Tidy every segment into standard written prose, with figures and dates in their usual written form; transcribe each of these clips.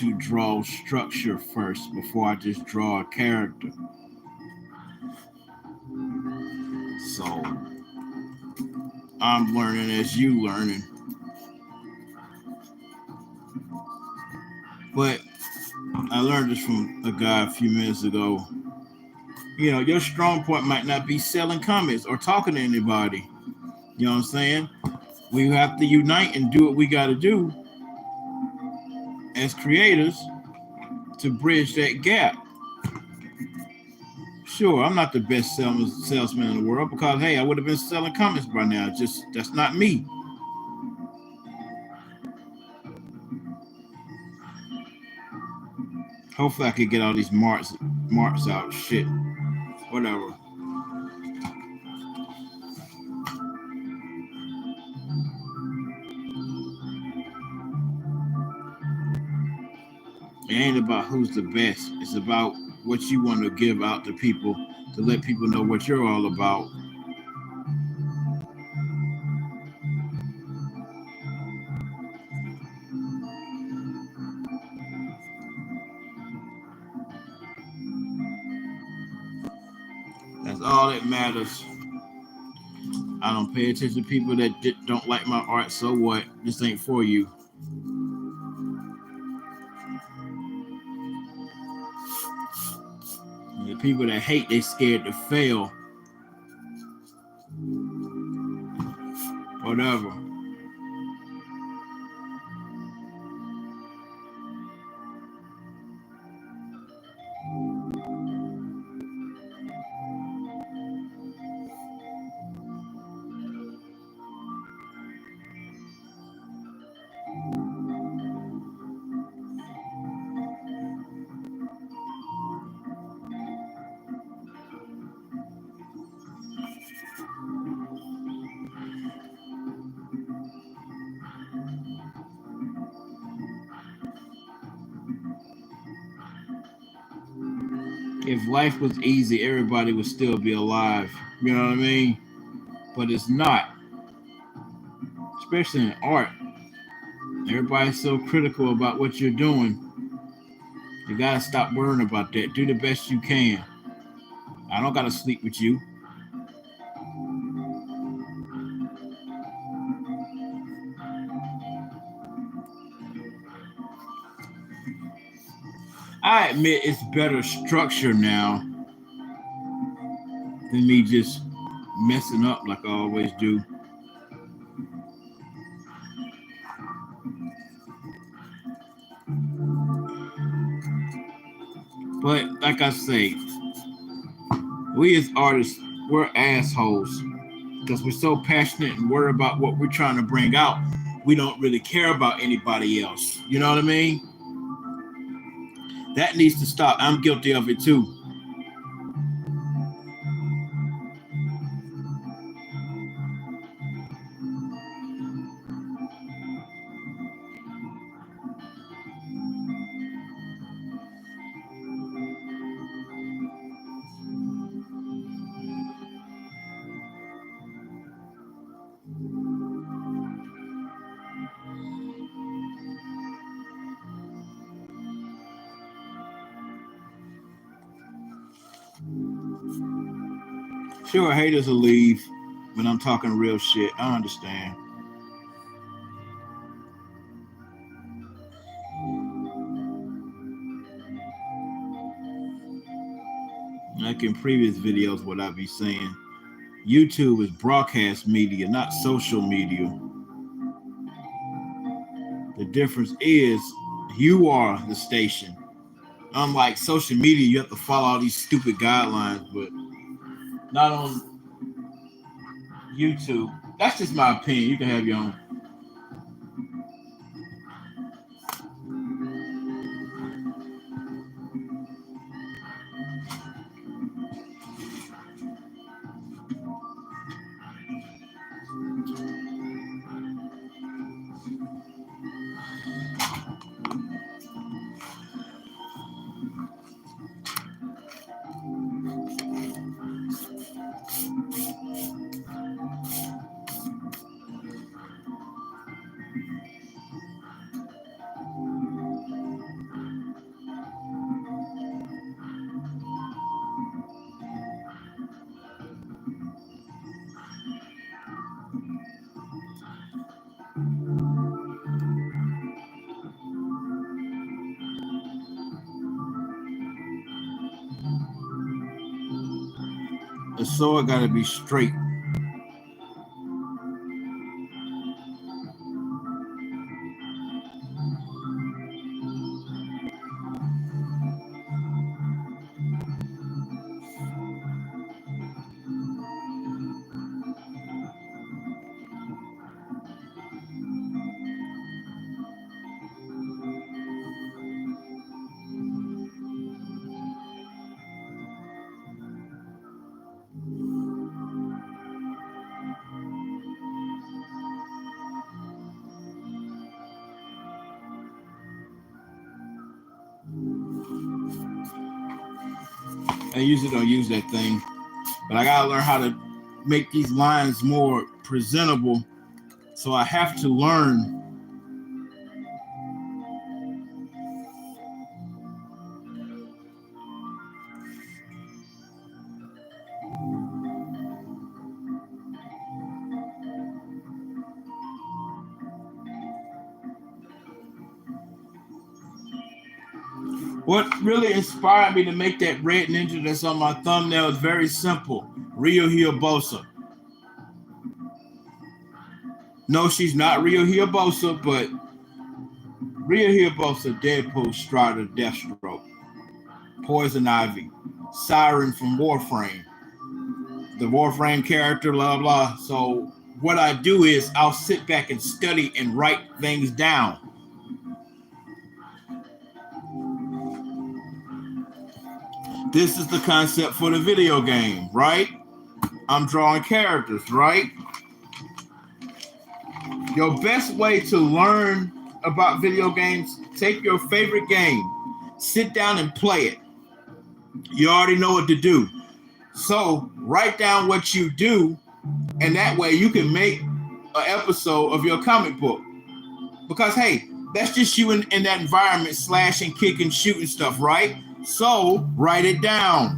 to draw structure first before I just draw a character. So I'm learning as you learning. But I learned this from a guy a few minutes ago. You know, your strong point might not be selling comics or talking to anybody. You know what I'm saying? We have to unite and do what we got to do as creators to bridge that gap. Sure, I'm not the best salesman in the world because, hey, I would have been selling comics by now. Just that's not me. Hopefully, I could get all these marks out. Shit, whatever. It ain't about who's the best. It's about what you want to give out to people to let people know what you're all about. That's all that matters. I don't pay attention to people that don't like my art. So what? This ain't for you. And the people that hate, they scared to fail. Whatever. If life was easy, everybody would still be alive. You know what I mean? But it's not. Especially in art. Everybody's so critical about what you're doing. You gotta stop worrying about that. Do the best you can. I don't gotta sleep with you. I admit it's better structure now than me just messing up like I always do. But like I say, we as artists, we're assholes because we're so passionate and worried about what we're trying to bring out. We don't really care about anybody else. You know what I mean? That needs to stop. I'm guilty of it too. Sure, haters will leave when I'm talking real shit. I understand. Like in previous videos, what I be saying, YouTube is broadcast media, not social media. The difference is you are the station. Unlike social media, you have to follow all these stupid guidelines, but not on YouTube. That's just my opinion. You can have your own. The sword got to be straight. I usually don't use that thing, but I gotta learn how to make these lines more presentable. So I have to learn. What really inspired me to make that red ninja that's on my thumbnail is very simple. Rio Hayabusa. No, she's not Rio Hayabusa, but Rio Hayabusa, Deadpool, Strider, Deathstroke, Poison Ivy, Siren from Warframe, the Warframe character, blah, blah. So what I do is I'll sit back and study and write things down. This is the concept for the video game, right? I'm drawing characters, right? Your best way to learn about video games, take your favorite game, sit down and play it. You already know what to do. So write down what you do, and that way you can make an episode of your comic book. Because, hey, that's just you in that environment, slashing, kicking, shooting stuff, right? So write it down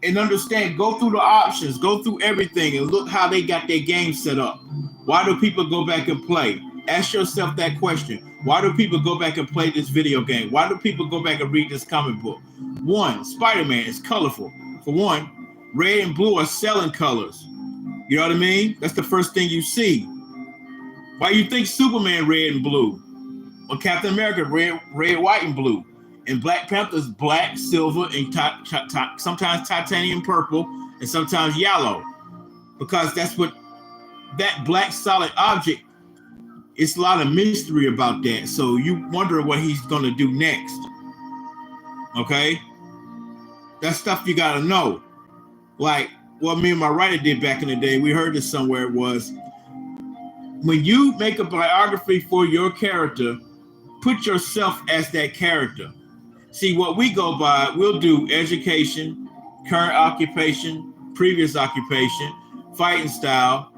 and understand, go through the options, go through everything and look how they got their game set up. Why do people go back and play? Ask yourself that question. Why do people go back and play this video game? Why do people go back and read this comic book? One, Spider-Man is colorful. For one, red and blue are selling colors. You know what I mean? That's the first thing you see. Why you think Superman red and blue? Or Captain America red, white, and blue? And Black Panther's black, silver, and sometimes titanium purple, and sometimes yellow. Because that's what that black solid object, it's a lot of mystery about that. So you wonder what he's going to do next. Okay? That's stuff you got to know. Like what me and my writer did back in the day, we heard this somewhere, was when you make a biography for your character, put yourself as that character. See, what we go by, we'll do education, current occupation, previous occupation, fighting style,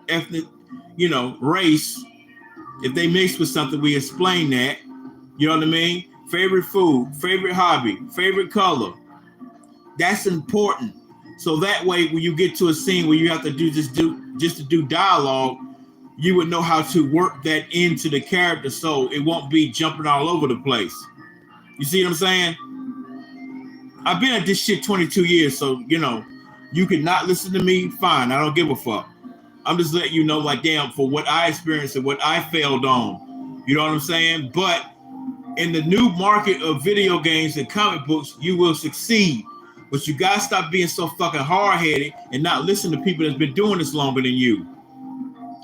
ethnic, race. If they mix with something, we explain that. You know what I mean? Favorite food, favorite hobby, favorite color. That's important. So that way, when you get to a scene where you have to do dialogue, you would know how to work that into the character so it won't be jumping all over the place. You see what I'm saying? I've been at this shit 22 years, so, you can not listen to me, fine. I don't give a fuck. I'm just letting you know, like, damn, for what I experienced and what I failed on. You know what I'm saying? But in the new market of video games and comic books, you will succeed. But you gotta stop being so fucking hard-headed and not listen to people that's been doing this longer than you.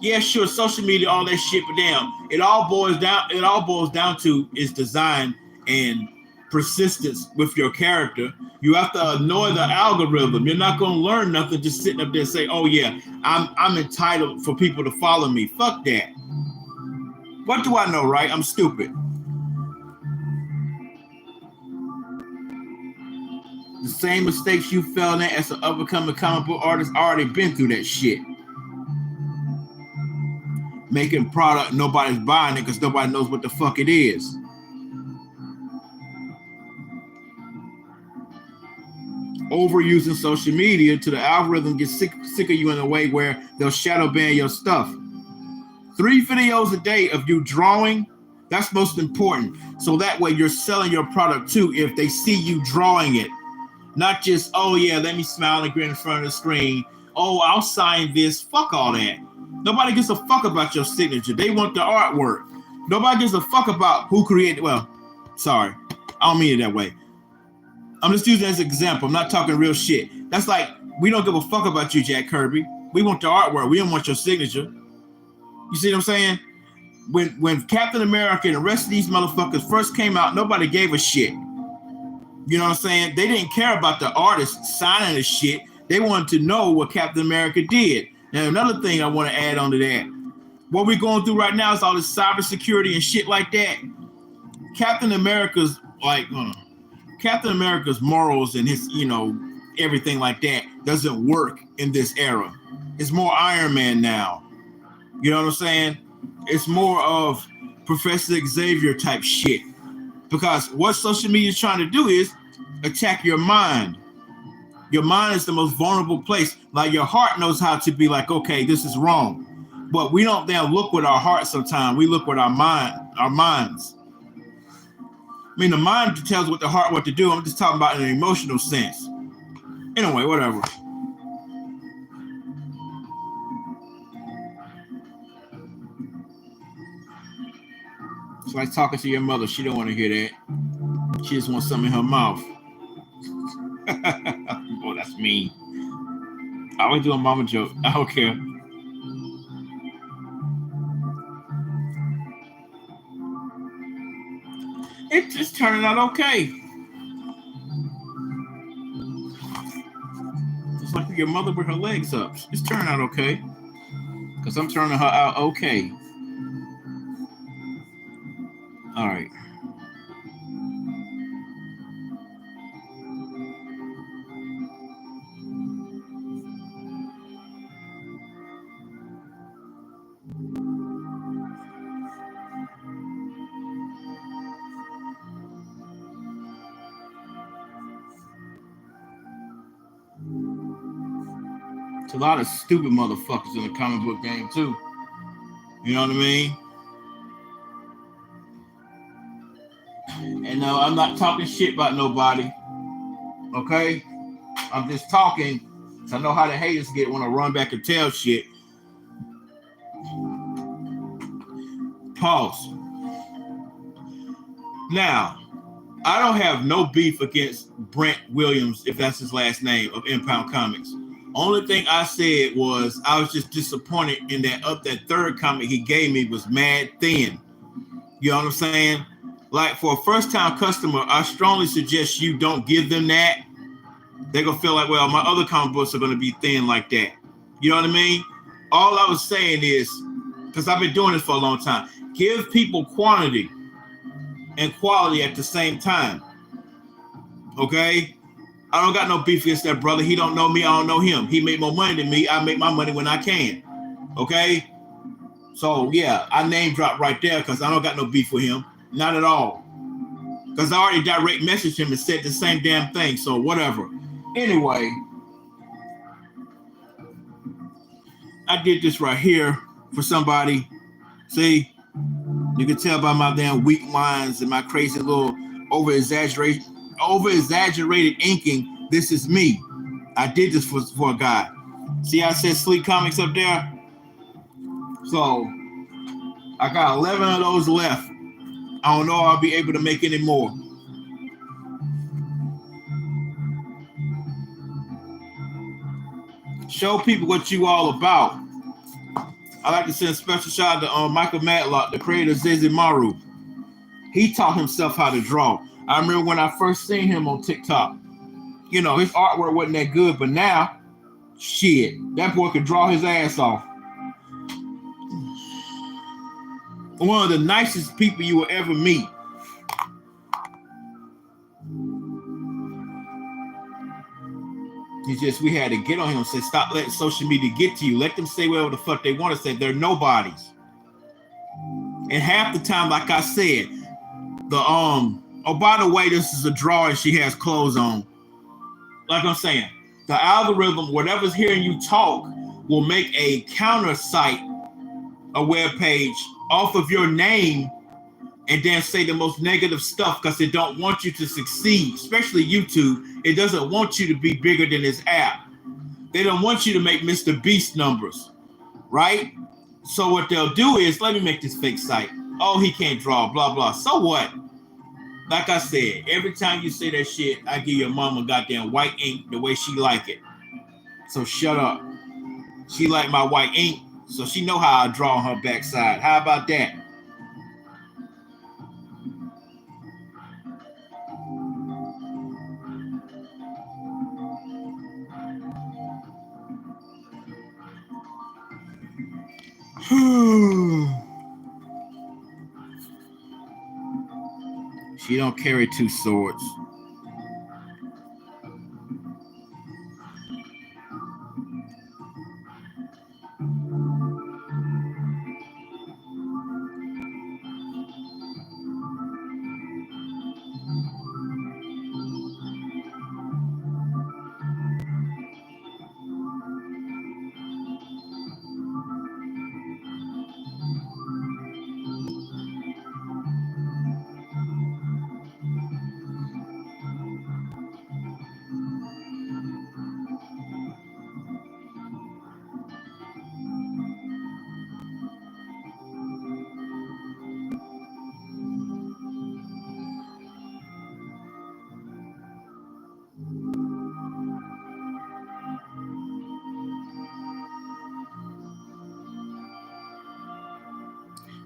Yeah, sure, social media, all that shit, but damn, it all boils down to is design and persistence with your character. You have to annoy the algorithm. You're not going to learn nothing just sitting up there and say, oh yeah, I'm entitled for people to follow me. Fuck that. What do I know, right? I'm stupid. The same mistakes you fell in as an up-and-coming comic book artist, already been through that shit. Making product, nobody's buying it because nobody knows what the fuck it is. Overusing social media to the algorithm gets sick of you in a way where they'll shadow ban your stuff. 3 videos a day of you drawing, that's most important. So that way you're selling your product too if they see you drawing it. Not just, oh yeah, let me smile and grin in front of the screen. Oh, I'll sign this. Fuck all that. Nobody gives a fuck about your signature. They want the artwork. Nobody gives a fuck about who created. Well, sorry, I don't mean it that way. I'm just using it as an example. I'm not talking real shit. That's like, we don't give a fuck about you, Jack Kirby. We want the artwork. We don't want your signature. You see what I'm saying? When Captain America and the rest of these motherfuckers first came out, nobody gave a shit. You know what I'm saying? They didn't care about the artist signing the shit. They wanted to know what Captain America did. Now, another thing I want to add on to that. What we're going through right now is all this cybersecurity and shit like that. Captain America's morals and his, everything like that doesn't work in this era. It's more Iron Man now. You know what I'm saying? It's more of Professor Xavier type shit. Because what social media is trying to do is attack your mind. Your mind is the most vulnerable place. Like your heart knows how to be like, okay, this is wrong. But we don't then look with our heart sometimes. We look with our minds. I mean, the mind tells what the heart what to do. I'm just talking about in an emotional sense. Anyway, whatever. It's like talking to your mother. She don't want to hear that. She just wants something in her mouth. Oh, that's mean. I always do a mama joke. I don't care. It's just turning out okay. It's like your mother with her legs up. It's turning out okay. Because I'm turning her out okay. All right. It's a lot of stupid motherfuckers in the comic book game too. You know what I mean? And no, I'm not talking shit about nobody. Okay? I'm just talking so I know how the haters get when I run back and tell shit. Pause. Now, I don't have no beef against Brent Williams, if that's his last name, of Impound Comics. Only thing I said was I was just disappointed in that third comic he gave me was mad thin. You know what I'm saying? Like for a first-time customer, I strongly suggest you don't give them that. They're gonna feel like, well, my other comic books are gonna be thin like that. You know what I mean? All I was saying is, because I've been doing this for a long time, give people quantity and quality at the same time. Okay? I don't got no beef against that brother. He don't know me. I don't know him. He made more money than me. I make my money when I can. Okay? So, yeah, I name drop right there because I don't got no beef with him. Not at all. Because I already direct messaged him and said the same damn thing. So, whatever. Anyway, I did this right here for somebody. See? You can tell by my damn weak lines and my crazy little over-exaggerated inking. This is me. I did this for a guy. See how I said Sleek Comics up there? So I got 11 of those left. I don't know if I'll be able to make any more. Show people what you all about. I like to send a special shout out to Michael Matlock, the creator of Zezimaru. He taught himself how to draw. I remember when I first seen him on TikTok. You know, his artwork wasn't that good, but now, shit, that boy could draw his ass off. One of the nicest people you will ever meet. It's just we had to get on him and say, stop letting social media get to you. Let them say whatever the fuck they want to say. They're nobodies. And half the time, like I said, oh, by the way, this is a drawing. She has clothes on. Like I'm saying, the algorithm, whatever's hearing you talk, will make a counter site, a web page off of your name and then say the most negative stuff because it don't want you to succeed, especially YouTube. It doesn't want you to be bigger than this app. They don't want you to make Mr. Beast numbers, right? So what they'll do is, let me make this fake site. Oh, he can't draw, blah, blah. So what? Like I said, every time you say that shit, I give your mama goddamn white ink the way she like it. So shut up. She like my white ink, so she know how I draw on her backside. How about that? She don't carry two swords.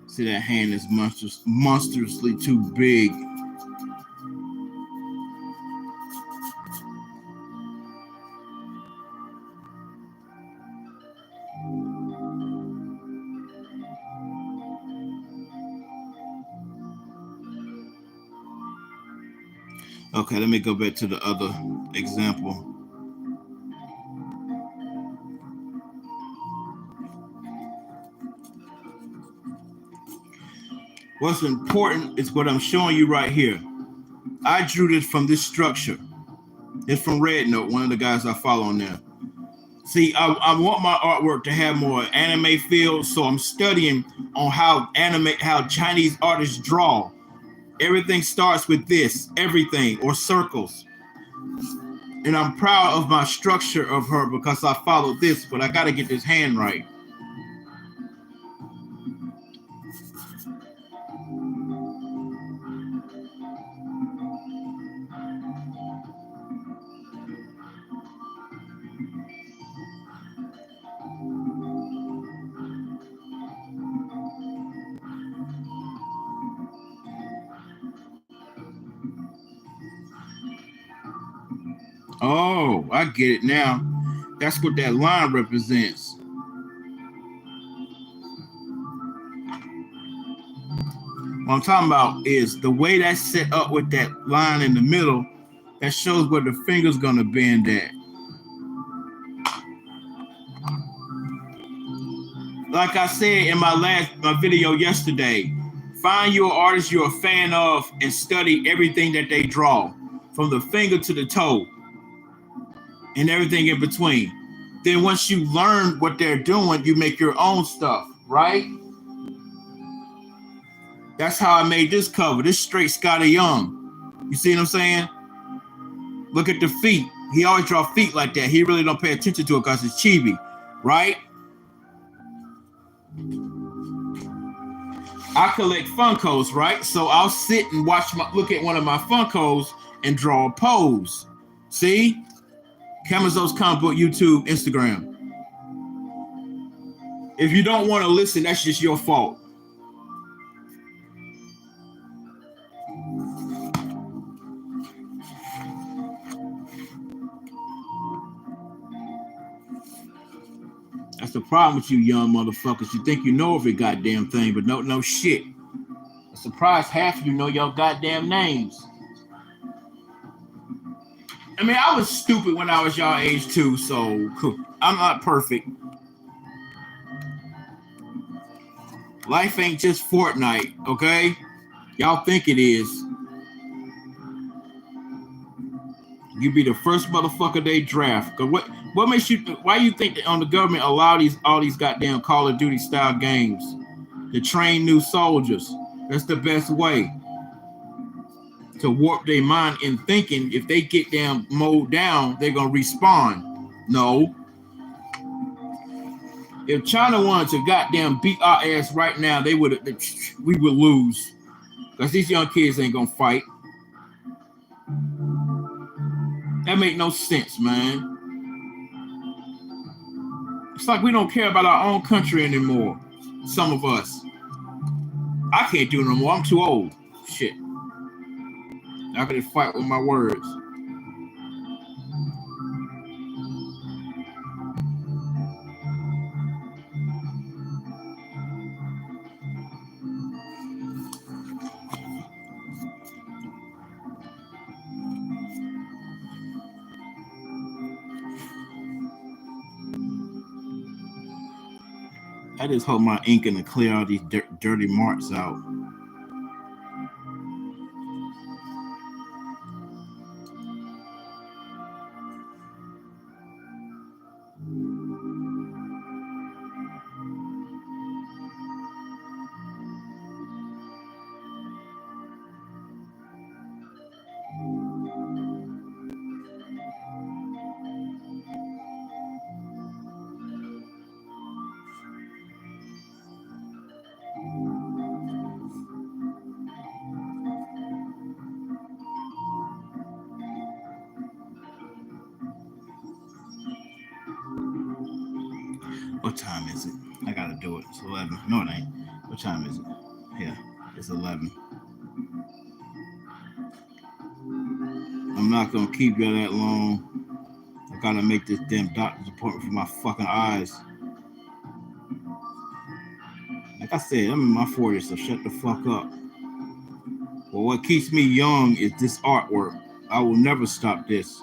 See, that hand is monstrously too big. Okay, let me go back to the other example. What's important is what I'm showing you right here. I drew this from this structure. It's from Red Note, one of the guys I follow on there. See, I want my artwork to have more anime feel, so I'm studying on how Chinese artists draw. Everything starts with this, everything, or circles. And I'm proud of my structure of her because I followed this, but I got to get this hand right. Oh, I get it now. That's what that line represents. What I'm talking about is the way that's set up with that line in the middle, that shows where the finger's gonna bend at. Like I said in my video yesterday, find your artist you're a fan of and study everything that they draw, from the finger to the toe and everything in between. Then once you learn what they're doing, you make your own stuff, right? That's how I made this cover. This straight Scotty Young. You see what I'm saying? Look at the feet. He always draw feet like that. He really don't pay attention to it because it's chibi, right? I collect Funkos, right? So I'll sit and look at one of my Funkos and draw a pose. See? Camazo's Comic Book, YouTube, Instagram. If you don't want to listen, that's just your fault. That's the problem with you young motherfuckers. You think you know every goddamn thing, but no shit. I'm surprised half of you know your goddamn names. I mean, I was stupid when I was y'all age too, so I'm not perfect. Life ain't just Fortnite, okay? Y'all think it is. You be the first motherfucker they draft. Cause what makes you? Why you think that on the government allow all these goddamn Call of Duty style games to train new soldiers? That's the best way to warp their mind in thinking if they get down mowed down, they're gonna respawn. No. If China wanted to goddamn beat our ass right now, we would lose. Because these young kids ain't gonna fight. That make no sense, man. It's like we don't care about our own country anymore. Some of us. I can't do it no more. I'm too old. Shit. I could fight with my words. I just hope my ink can clear all these dirty marks out. What time is it? I gotta do it. It's 11. No, it ain't. What time is it? Yeah, it's 11. I'm not gonna keep you that long. I gotta make this damn doctor's appointment for my fucking eyes. Like I said, I'm in my 40s, so shut the fuck up. Well, what keeps me young is this artwork. I will never stop this.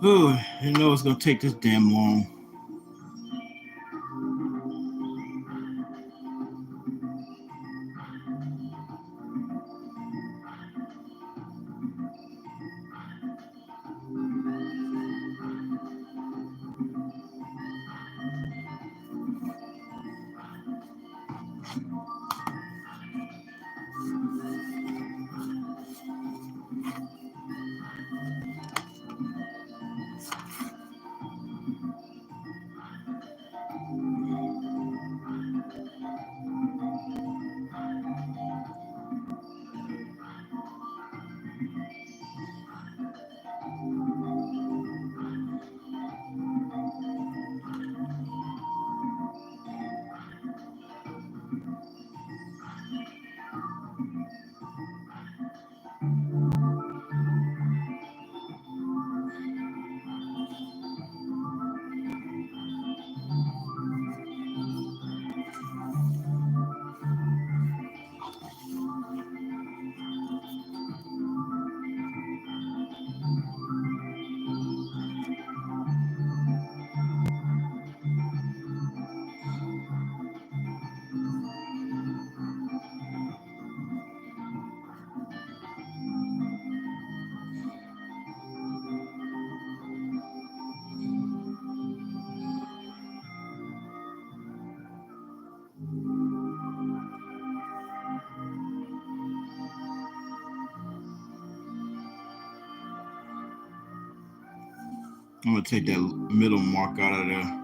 Oh, you know it's gonna take this damn long. I'm gonna take that middle mark out of there.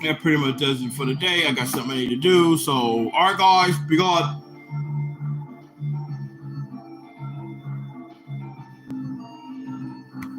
That pretty much does it for the day. I got something I need to do. So, all right, guys, be God.